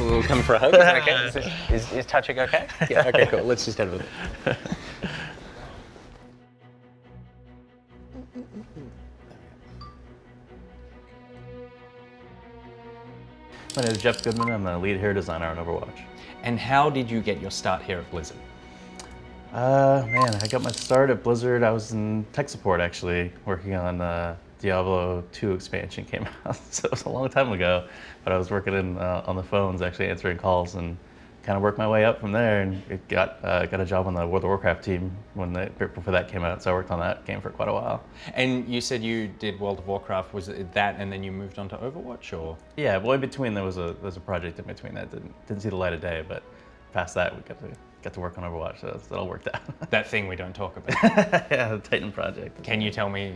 We'll come for a hug. Is that okay? Is touching okay? Yeah, okay, cool. Let's just end with it. My name is Geoff Goodman. I'm the lead hair designer on Overwatch. And how did you get your start here at Blizzard? Man, I got my start at Blizzard. I was in tech support actually, working on Diablo 2 expansion came out. So it was a long time ago, but I was working on the phones, actually answering calls, and kind of worked my way up from there. And it got a job on the World of Warcraft team before that came out. So I worked on that game for quite a while. And you said you did World of Warcraft. Was it that, and then you moved on to Overwatch, or? Yeah, well, in between there was a project in between that didn't see the light of day, but past that we got to work on Overwatch, so that all worked out. That thing we don't talk about. Yeah, the Titan project. Can you tell me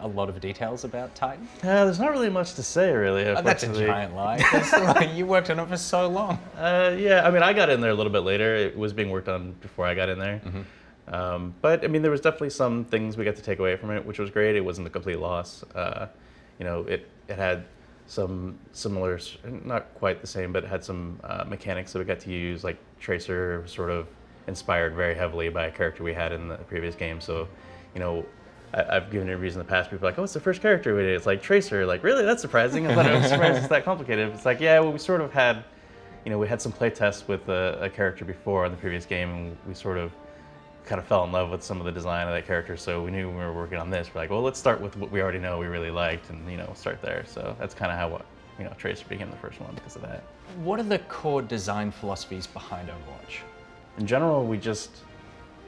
a lot of details about Titan? There's not really much to say, really. That's a giant lie. You worked on it for so long. Yeah, I mean, I got in there a little bit later. It was being worked on before I got in there. Mm-hmm. But I mean, there was definitely some things we got to take away from it, which was great. It wasn't a complete loss. It had some similar, not quite the same, but it had some mechanics that we got to use, like Tracer, sort of inspired very heavily by a character we had in the previous game. So, I've given interviews in the past, people are like, oh, it's the first character we did. It's like Tracer. Like, really? That's surprising. I thought it was surprising it's that complicated. It's like, yeah, well, we sort of had, we had some play tests with a character before in the previous game, and we sort of kind of fell in love with some of the design of that character. So we knew when we were working on this, we're like, well, let's start with what we already know we really liked, and start there. So that's kind of how Tracer became the first one because of that. What are the core design philosophies behind Overwatch? In general, we're just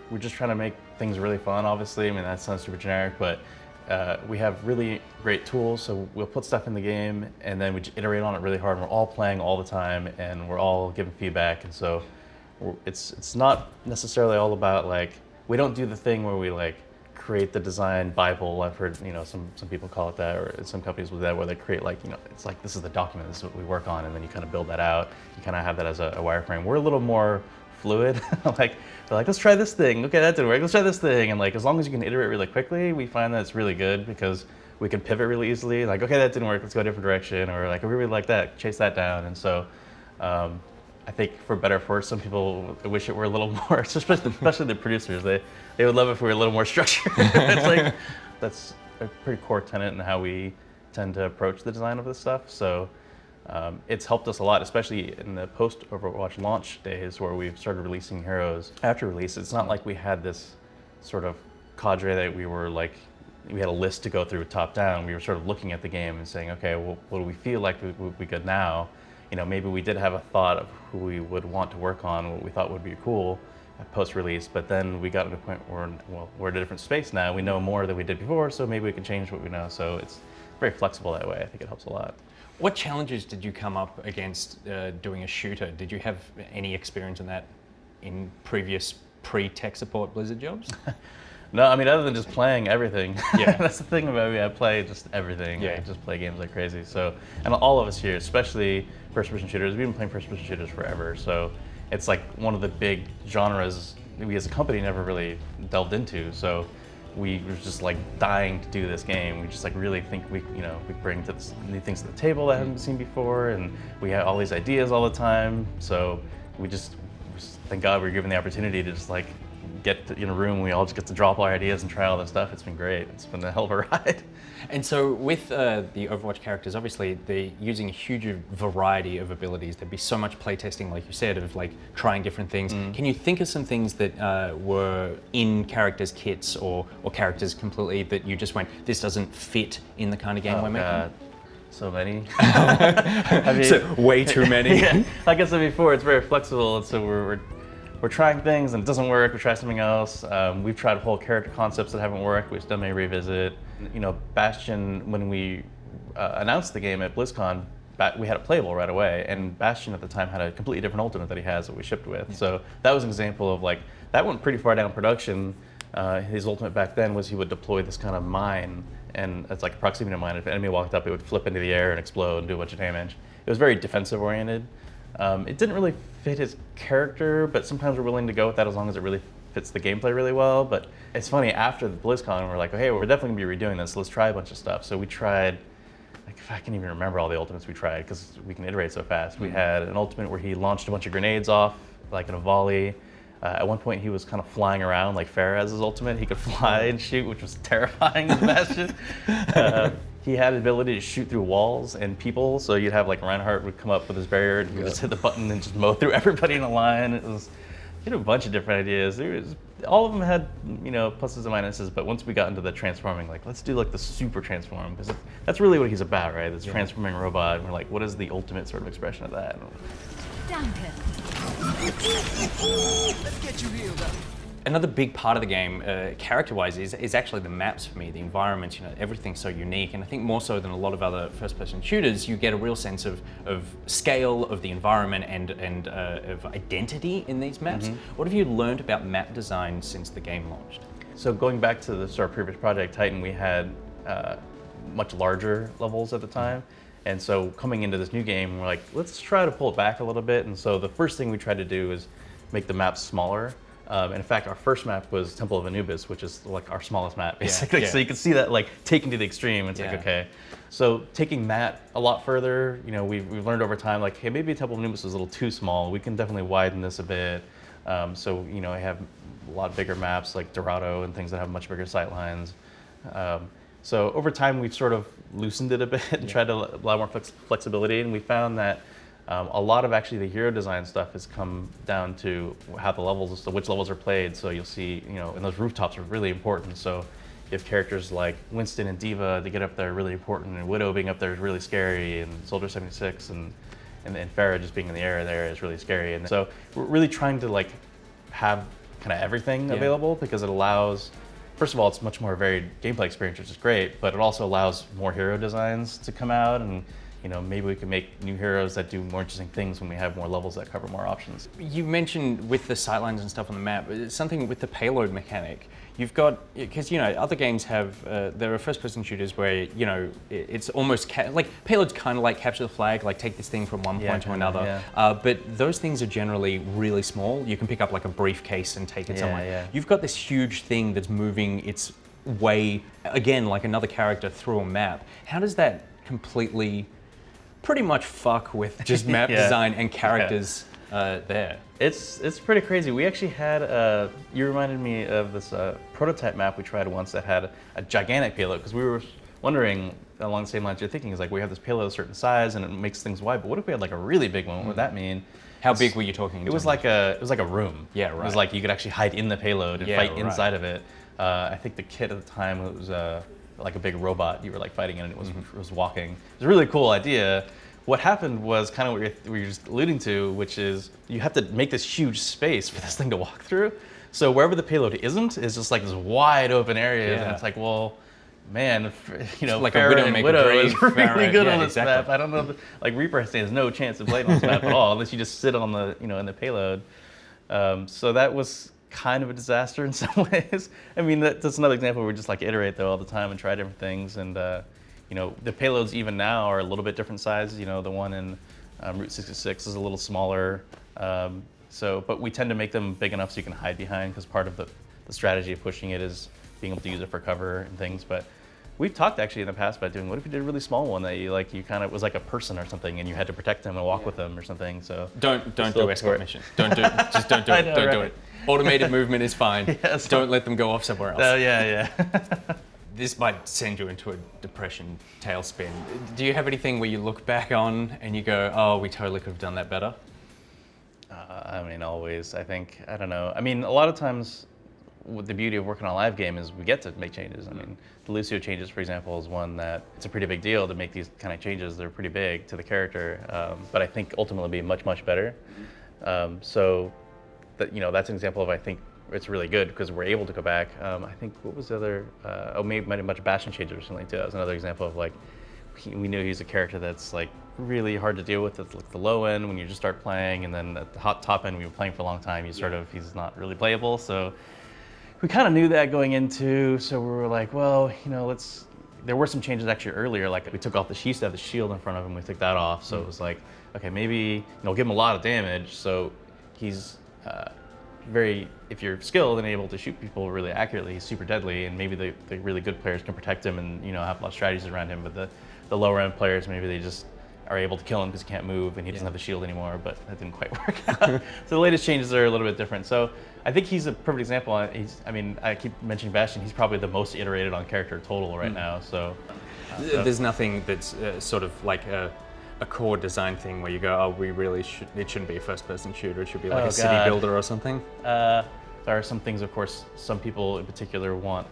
trying to make things really fun, obviously. I mean, that sounds super generic, but we have really great tools. So we'll put stuff in the game, and then we iterate on it really hard. And we're all playing all the time, and we're all giving feedback. And so it's not necessarily all about, like, we don't do the thing where we, like, create the design Bible. I've heard, some people call it that, or some companies with that, where they create, like, it's like, this is the document, this is what we work on, and then you kind of build that out. You kind of have that as a wireframe. We're a little more fluid. Like, they're like, let's try this thing. Okay, that didn't work. Let's try this thing. And, like, as long as you can iterate really quickly, we find that it's really good because we can pivot really easily. Like, okay, that didn't work. Let's go a different direction. Or, like, we really like that. Chase that down. And so, I think for better or for worse, some people wish it were a little more, especially the producers. They would love if we were a little more structured. It's like, that's a pretty core tenet in how we tend to approach the design of this stuff. So it's helped us a lot, especially in the post-Overwatch launch days where we've started releasing heroes after release. It's not like we had this sort of cadre that we had a list to go through top down. We were sort of looking at the game and saying, okay, well, what do we feel like would be good now? Maybe we did have a thought of who we would want to work on, what we thought would be cool at post-release, but then we got to the point where, we're in a different space now. We know more than we did before, so maybe we can change what we know. So it's very flexible that way. I think it helps a lot. What challenges did you come up against doing a shooter? Did you have any experience in that in previous pre-tech support Blizzard jobs? No, I mean, other than just playing everything. Yeah. That's the thing about me. I play just everything. Yeah. I just play games like crazy. So, and all of us here, especially first-person shooters, we've been playing first-person shooters forever. So it's like one of the big genres we as a company never really delved into. So we were just like dying to do this game. We just like really think we bring new things to the table that haven't been seen before, and we have all these ideas all the time. So we just thank God we're given the opportunity to just like get in a room, we all just get to drop our ideas and try all this stuff. It's been great. It's been a hell of a ride. And so with the Overwatch characters, obviously they're using a huge variety of abilities. There'd be so much playtesting, like you said, of like trying different things. Can you think of some things that were in characters' kits or characters completely that you just went, this doesn't fit in the kind of game we're making? God. So many. I mean, so way too many. Yeah, like I said before, it's very flexible, and so we're trying things and it doesn't work, we try something else. We've tried whole character concepts that haven't worked, we still may revisit. Bastion, when we announced the game at BlizzCon, we had it playable right away, and Bastion at the time had a completely different ultimate that he has that we shipped with. Yeah. So that was an example of like, that went pretty far down production. His ultimate back then was he would deploy this kind of mine, and it's like a proximity mine. If an enemy walked up, it would flip into the air and explode and do a bunch of damage. It was very defensive oriented. It didn't really fit his character, but sometimes we're willing to go with that as long as it really fits the gameplay really well. But it's funny, after the BlizzCon, we're like, hey, we're definitely gonna be redoing this, so let's try a bunch of stuff. So we tried like, I can't even remember all the ultimates we tried because we can iterate so fast. We had an ultimate where he launched a bunch of grenades off, like in a volley. At one point, he was kind of flying around like Pharah's ultimate. He could fly and shoot, which was terrifying as Bastion. He had the ability to shoot through walls and people. So you'd have like Reinhardt would come up with his barrier and he would just hit the button and just mow through everybody in a line. He had a bunch of different ideas. All of them had, pluses and minuses. But once we got into the transforming, like, let's do like the super transform, because that's really what he's about, right? This transforming robot. And we're like, what is the ultimate sort of expression of that? Danke. Let's get you healed up. Another big part of the game, character-wise, is actually the maps for me, the environments. Everything's so unique, and I think more so than a lot of other first-person shooters, you get a real sense of scale of the environment and of identity in these maps. What have you learned about map design since the game launched? So going back to our previous project, Titan, we had much larger levels at the time. And so coming into this new game, we're like, let's try to pull it back a little bit. And so the first thing we tried to do is make the maps smaller. And in fact, our first map was Temple of Anubis, which is like our smallest map, basically. So you can see that like taken to the extreme. It's like, okay. So taking that a lot further, we've learned over time, like, hey, maybe Temple of Anubis is a little too small. We can definitely widen this a bit. So, I have a lot bigger maps like Dorado and things that have much bigger sight lines. So over time, we've sort of loosened it a bit and tried to allow more flexibility. And we found that a lot of actually the hero design stuff has come down to how the levels, so which levels are played. So you'll see, and those rooftops are really important. So you have characters like Winston and Diva to get up there really important, and Widow being up there is really scary, and Soldier 76 and Pharah just being in the air there is really scary. And so we're really trying to like have kind of everything available, because it allows, first of all, it's much more varied gameplay experience, which is great, but it also allows more hero designs to come out, and maybe we can make new heroes that do more interesting things when we have more levels that cover more options. You mentioned with the sightlines and stuff on the map, something with the payload mechanic. You've got, because other games have, there are first-person shooters where it's almost like payloads kind of like capture the flag, like take this thing from one point to another. But those things are generally really small. You can pick up like a briefcase and take it somewhere. You've got this huge thing that's moving its way, again, like another character through a map. How does that completely, pretty much fuck with just map design and characters there? It's pretty crazy. We actually had, you reminded me of this prototype map we tried once that had a gigantic payload, because we were wondering along the same lines you're thinking, is like, we have this payload a certain size and it makes things wide, but what if we had like a really big one? What would that mean? How big were you talking? It was like a room. Yeah, right. It was like you could actually hide in the payload and fight inside of it. I think the kit at the time, it was like a big robot you were like fighting in, and it was walking. It was a really cool idea. What happened was kind of what you're just alluding to, which is you have to make this huge space for this thing to walk through. So wherever the payload isn't is just like this wide open area, and it's like, well, man, like Pharah a Widow is really Pharah, good on this map. I don't know, like Reaper has no chance of playing on this map at all unless you just sit on the, in the payload. So that was kind of a disaster in some ways. I mean, that's another example where we just like iterate though all the time and try different things. And the payloads even now are a little bit different sizes. The one in Route 66 is a little smaller. But we tend to make them big enough so you can hide behind, because part of the strategy of pushing it is being able to use it for cover and things. But we've talked actually in the past about doing, what if you did a really small one that you kind of was like a person or something, and you had to protect them and walk with them or something. So don't do escort mission. Don't do it. Automated movement is fine. Don't let them go off somewhere else. Yeah. This might send you into a depression tailspin. Do you have anything where you look back on and you go, oh, we totally could have done that better? I mean, always. I think, I don't know. I mean, a lot of times, what the beauty of working on a live game is we get to make changes. I mean, the Lucio changes, for example, is one that it's a pretty big deal to make these kind of changes. They're pretty big to the character, but I think ultimately be much, much better. So that, that's an example of, I think it's really good because we're able to go back. I think, what was the other, maybe a bunch of Bastion changes recently too. That was another example of like, we knew he's a character that's like really hard to deal with at the low end when you just start playing, and then at the top end when you're playing for a long time, he's not really playable. So we kind of knew that going into, so we were like, well, there were some changes actually earlier, like we took off he used to have the shield in front of him, we took that off, so it was like, okay, maybe, give him a lot of damage, so he's if you're skilled and able to shoot people really accurately, he's super deadly, and maybe the really good players can protect him and have a lot of strategies around him, but the lower end players, maybe they just are able to kill him because he can't move and he doesn't have the shield anymore, but that didn't quite work out. So the latest changes are a little bit different. So I think he's a perfect example. I keep mentioning Bastion, he's probably the most iterated on character total right now, so. There's nothing that's sort of like a core design thing where you go, oh, it shouldn't be a first-person shooter, it should be like a city builder or something? There are some things, of course, some people in particular want,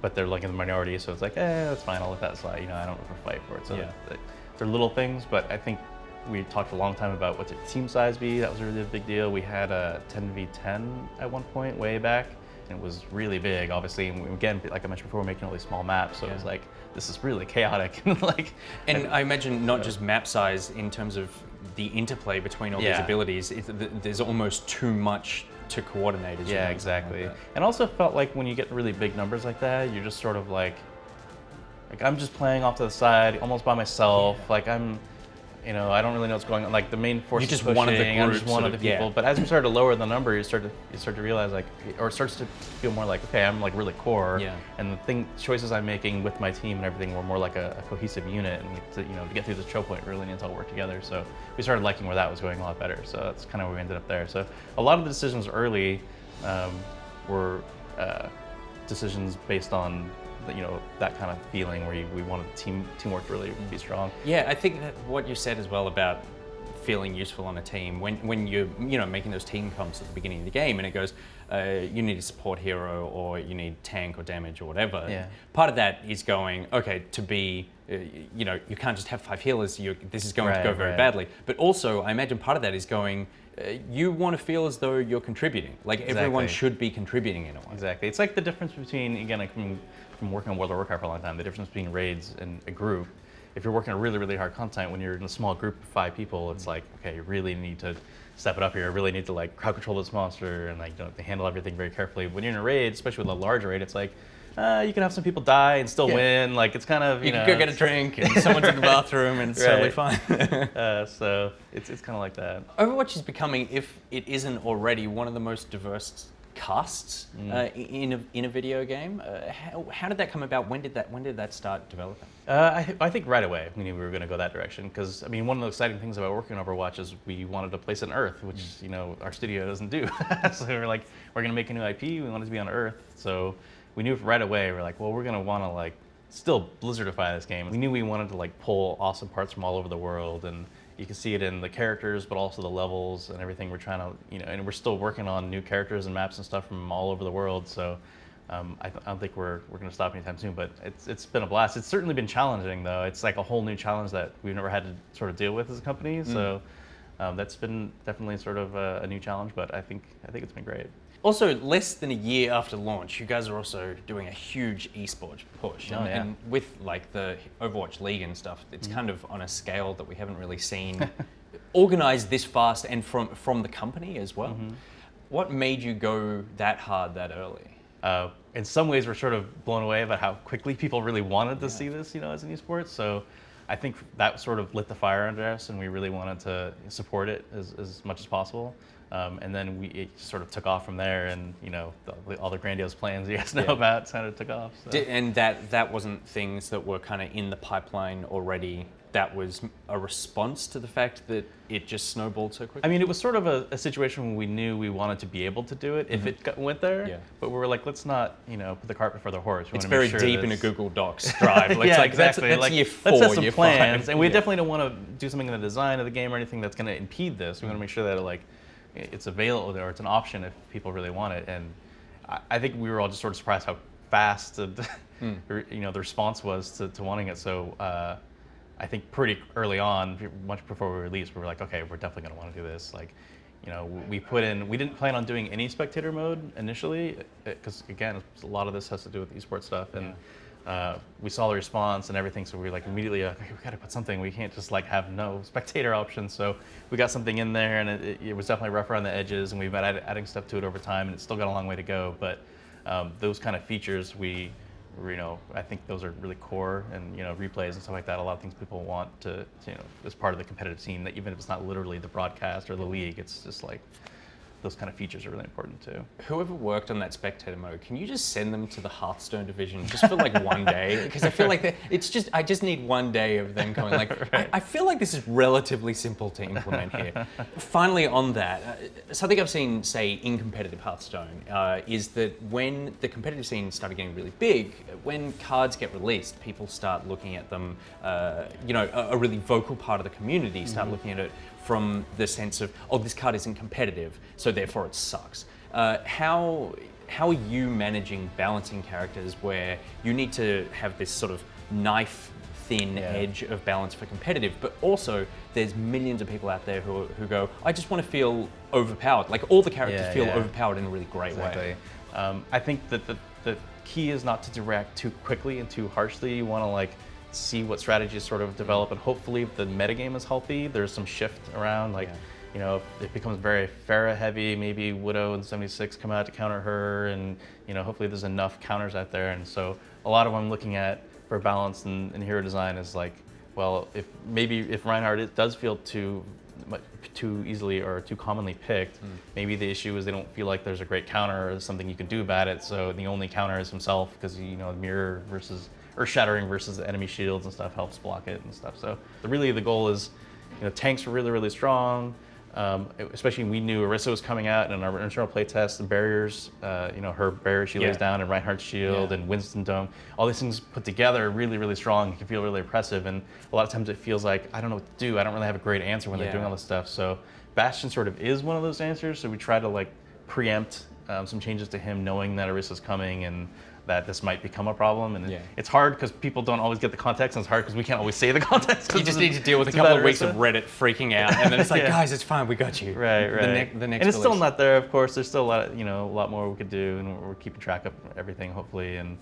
but they're like in the minority, so it's like, that's fine, I'll let that slide, I don't ever fight for it. So they're little things, but I think we talked a long time about what's its team size be. That was a really big deal. We had a 10v10 at one point, way back, and it was really big, obviously. And again, like I mentioned before, we're making all these small maps, so it was like, this is really chaotic. And I imagine not just map size in terms of the interplay between all these abilities, there's almost too much to coordinate. Exactly. And also felt like when you get really big numbers like that, you're just sort of like I'm just playing off to the side, almost by myself. Like I don't really know what's going on. Like the main force is pushing, one of the groups, I'm just one of the people. Yeah. But as we start to lower the number, you start to realize or it starts to feel more like, okay, I'm like really core. Yeah. And the choices I'm making with my team and everything were more like a cohesive unit. And to get through this choke point, we really need to all work together. So we started liking where that was going a lot better. So that's kind of where we ended up there. So a lot of the decisions early were decisions based on that kind of feeling where we wanted teamwork to really be strong. Yeah, I think that what you said as well about feeling useful on a team when you're making those team comps at the beginning of the game and it goes, you need a support hero or you need tank or damage or whatever. Yeah. Part of that is going, okay, to be, you can't just have 5 healers. This is going to go very badly. But also, I imagine part of that is going, you want to feel as though you're contributing. Like everyone should be contributing in a way. Exactly. It's like the difference between, again, like from working on World of Warcraft for a long time, the difference between raids and a group. If you're working a really, really hard content, when you're in a small group of 5 people, it's like, okay, you really need to step it up here. You really need to crowd control this monster and handle everything very carefully. When you're in a raid, especially with a large raid, it's like, you can have some people die and still win. Like it's kind of, you can go get a drink and someone's in the bathroom and it's totally fine. So it's kind of like that. Overwatch is becoming, if it isn't already, one of the most diverse casts in a video game. How did that come about? When did that start developing? I think right away we knew we were going to go that direction because one of the exciting things about working on Overwatch is we wanted to place it on Earth, which our studio doesn't do. So we were like, we're going to make a new IP. We want it to be on Earth. So we knew right away. We're like, well, we're going to want to still Blizzardify this game. We knew we wanted to pull awesome parts from all over the world, and you can see it in the characters, but also the levels and everything. We're trying to, and we're still working on new characters and maps and stuff from all over the world. So I don't think we're going to stop anytime soon, but it's been a blast. It's certainly been challenging though. It's like a whole new challenge that we've never had to sort of deal with as a company. So that's been definitely sort of a new challenge, but I think it's been great. Also, less than a year after launch, you guys are also doing a huge esports push. And with the Overwatch League and stuff, it's kind of on a scale that we haven't really seen organized this fast and from the company as well. What made you go that hard that early? In some ways, we're sort of blown away about how quickly people really wanted to see this, as an esports. So I think that sort of lit the fire under us, and we really wanted to support it as much as possible. And then it sort of took off from there, and all the grandiose plans you guys know about kind of took off. So. And that wasn't things that were kind of in the pipeline already. That was a response to the fact that it just snowballed so quickly. It was sort of a situation when we knew we wanted to be able to do it if it went there. Yeah. But we were like, let's not, put the cart before the horse. It's very deep in a Google Docs drive. Exactly. That's year 4, let's have some year plans, 5. and we definitely don't want to do something in the design of the game or anything that's going to impede this. We want to make sure that it's available or it's an option if people really want it. And I think we were all just sort of surprised how fast the response was to wanting it. So I think pretty early on, much before we released, we were like, okay, we're definitely going to want to do this. We didn't plan on doing any spectator mode initially, because again, a lot of this has to do with esports stuff. And we saw the response and everything, so we were immediately, okay, we got to put something. We can't just have no spectator options. So we got something in there, and it was definitely rough around the edges, and we've been adding stuff to it over time, and it's still got a long way to go. But those kind of features, I think those are really core, and replays and stuff like that. A lot of things people want to as part of the competitive scene, that even if it's not literally the broadcast or the league, it's just those kind of features are really important too. Whoever worked on that spectator mode, can you just send them to the Hearthstone division just for like one day? Because I feel like I just need one day of them going like, Right. I feel like this is relatively simple to implement here. Finally on that, something I've seen, say, in competitive Hearthstone, is that when the competitive scene started getting really big, when cards get released, people start looking at them, a really vocal part of the community start looking at it from the sense of, oh, this card isn't competitive, so therefore it sucks. How are you managing balancing characters where you need to have this sort of knife thin edge of balance for competitive, but also there's millions of people out there who go, I just want to feel overpowered. Like all the characters feel overpowered in a really great way. I think that the key is not to react too quickly and too harshly. You want to like see what strategies sort of develop, and hopefully if the metagame is healthy, there's some shift around. Like, if it becomes very Pharah heavy, maybe Widow and 76 come out to counter her, and hopefully there's enough counters out there. And so a lot of what I'm looking at for balance in hero design is like, well, if Reinhardt it does feel too easily or too commonly picked, maybe the issue is they don't feel like there's a great counter or something you can do about it. So the only counter is himself, because mirror versus Earth shattering versus the enemy shields and stuff helps block it and stuff. So really the goal is, tanks are really, really strong. Especially we knew Orisa was coming out, and in our internal playtest, the barriers, her barrier she lays down, and Reinhardt's shield, and Winston Dome, all these things put together are really, really strong. It can feel really oppressive, and a lot of times it feels like I don't know what to do. I don't really have a great answer when they're doing all this stuff. So Bastion sort of is one of those answers. So we try to like preempt some changes to him, knowing that Orisa's coming and that this might become a problem. And it's hard because people don't always get the context, and it's hard because we can't always say the context. You just need to deal with a couple of weeks of Reddit freaking out, and then it's like, guys, it's fine, we got you. Right. The next and it's still not there, of course. There's still a lot more we could do, and we're keeping track of everything, hopefully. And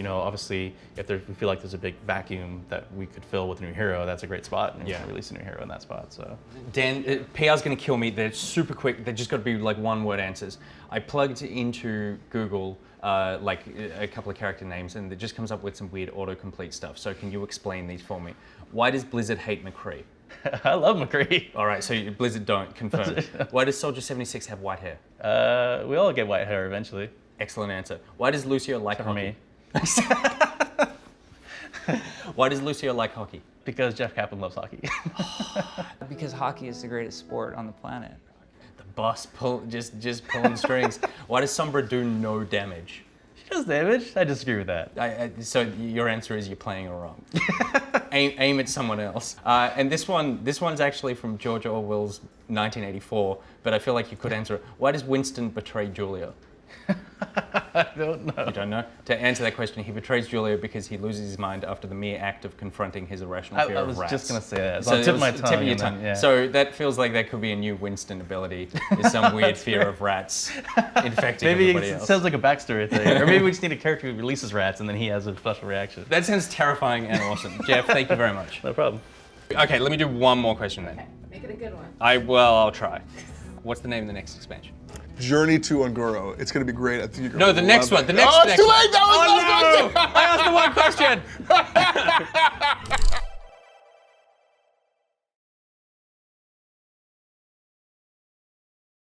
obviously, if we feel like there's a big vacuum that we could fill with a new hero, that's a great spot, and we can release a new hero in that spot. So Dan, PR's gonna kill me. They're super quick. They're just got to be like one-word answers. I plugged into Google like a couple of character names, and it just comes up with some weird autocomplete stuff. So can you explain these for me? Why does Blizzard hate Mccree? I love Mccree. All right, so Blizzard don't, confirmed. Why does Soldier 76 have white hair? We all get white hair eventually. Excellent answer. Why does Lucio like hockey? Me. Why does Lucio like hockey? Because Geoff Goodman loves hockey. Because hockey is the greatest sport on the planet. The boss just pulling strings. Why does Sombra do no damage? She does damage. I disagree with that. So your answer is you're playing her wrong. aim at someone else. And this one's actually from George Orwell's 1984, but I feel like you could answer it. Why does Winston betray Julia? I don't know. You don't know? To answer that question, he betrays Julia because he loses his mind after the mere act of confronting his irrational fear of rats. I was just going to say that. So on tip of my tongue. Tip of your tongue. Yeah. So that feels like that could be a new Winston ability, is some weird fear of rats infecting everybody else. It sounds like a backstory thing. Or maybe we just need a character who releases rats and then he has a special reaction. That sounds terrifying and awesome. Geoff, thank you very much. No problem. Okay, let me do one more question then. Okay, make it a good one. I'll try. What's the name of the next expansion? Journey to Ungoro. It's going to be great. I think you're No, going the to next love one. it. The next. Oh, it's too late. That was